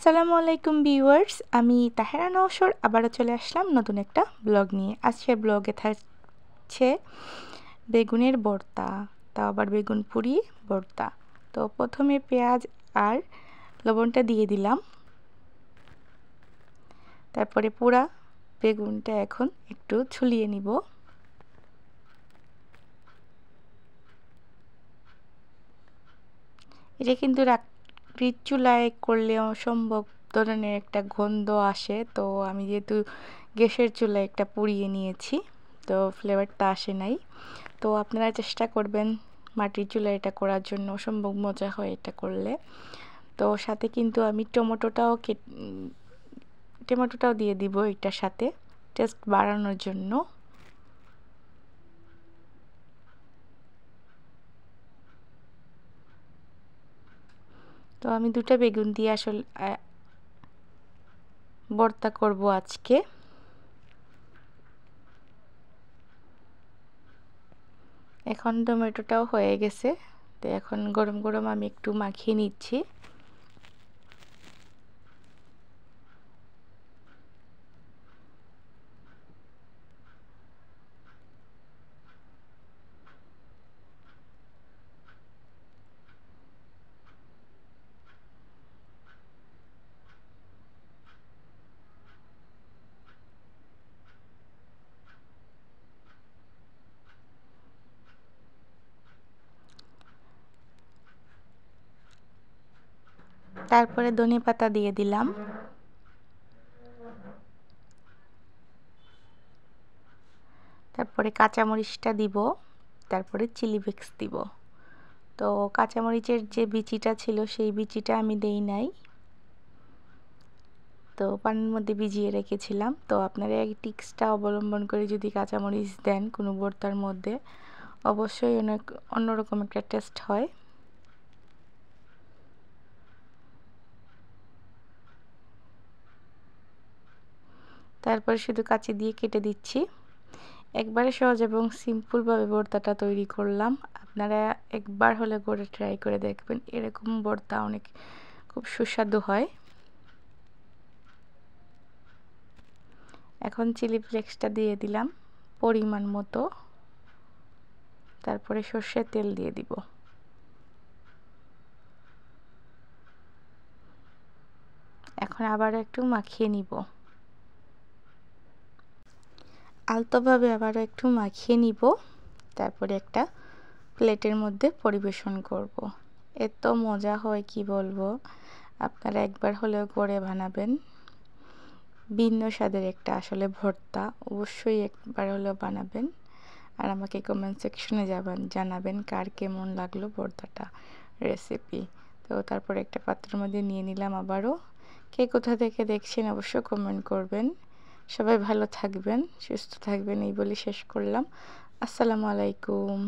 আসসালামু আলাইকুম ভিউয়ার্স, আমি তাহেরা নওশর আবারও চলে আসলাম নতুন একটা ব্লগ নিয়ে। আজকের ব্লগে থাকছে বেগুনের ভর্তা, তাও আবার বেগুন পুরি ভর্তা। তো প্রথমে পেঁয়াজ আর লবণটা দিয়ে দিলাম, তারপরে পুরা বেগুনটা এখন একটু ছুলিয়ে নিব। এটা কিন্তু রাত্রির চুলায় করলে অসম্ভব ধরনের একটা গন্ধ আসে, তো আমি যেহেতু গ্যাসের চুলায় একটা পুড়িয়ে নিয়েছি, তো ফ্লেভারটা আসে নাই। তো আপনারা চেষ্টা করবেন মাটির চুলায় এটা করার জন্য, অসম্ভব মজা হয় এটা করলে। তো সাথে কিন্তু আমি টমেটোটাও দিয়ে দিব এটার সাথে, টেস্ট বাড়ানোর জন্য। তো আমি দুটো বেগুন দিয়ে আসলে ভর্তা করব আজকে। এখন টমেটোটাও হয়ে গেছে, তো এখন গরম গরম আমি একটু মাখিয়ে নিচ্ছি। তারপরে ধনেপাতা দিয়ে দিলাম, তারপরে কাঁচামরিচটা দিব, তারপরে চিলি ফ্লেক্স দিব। তো কাঁচামরিচের যে বিচিটা ছিল সেই বিচিটা আমি দেই নাই, তো পানির মধ্যে ভিজিয়ে রেখেছিলাম। তো আপনারা এই টিক্সটা অবলম্বন করে যদি কাঁচামরিচ দেন কোনো ভর্তার মধ্যে, অবশ্যই অনেক অন্যরকম একটা টেস্ট হয়। তারপরে শুধু কাঁচি দিয়ে কেটে দিচ্ছি। একবারে সহজ এবং সিম্পলভাবে ভর্তাটা তৈরি করলাম। আপনারা একবার হলে করে ট্রাই করে দেখবেন, এরকম ভর্তা অনেক খুব সুস্বাদু হয়। এখন চিলি ফ্লেক্সটা দিয়ে দিলাম পরিমাণ মতো, তারপরে সর্ষের তেল দিয়ে দিব। এখন আবার একটু মাখিয়ে নিব, আলতোভাবে আবারও একটু মাখিয়ে নিব। তারপরে একটা প্লেটের মধ্যে পরিবেশন করব। এত মজা হয় কি বলবো, আপনারা একবার হলেও করে বানাবেন। ভিন্ন স্বাদের একটা আসলে ভর্তা, অবশ্যই একবার হলেও বানাবেন। আর আমাকে কমেন্ট সেকশনে জানাবেন কার কেমন লাগলো ভর্তাটা রেসিপি। তো তারপর একটা পাত্রের মধ্যে নিয়ে নিলাম আবারও। কে কোথা থেকে দেখছেন অবশ্যই কমেন্ট করবেন। সবাই ভালো থাকবেন, সুস্থ থাকবেন, এই বলে শেষ করলাম। আসসালামু আলাইকুম।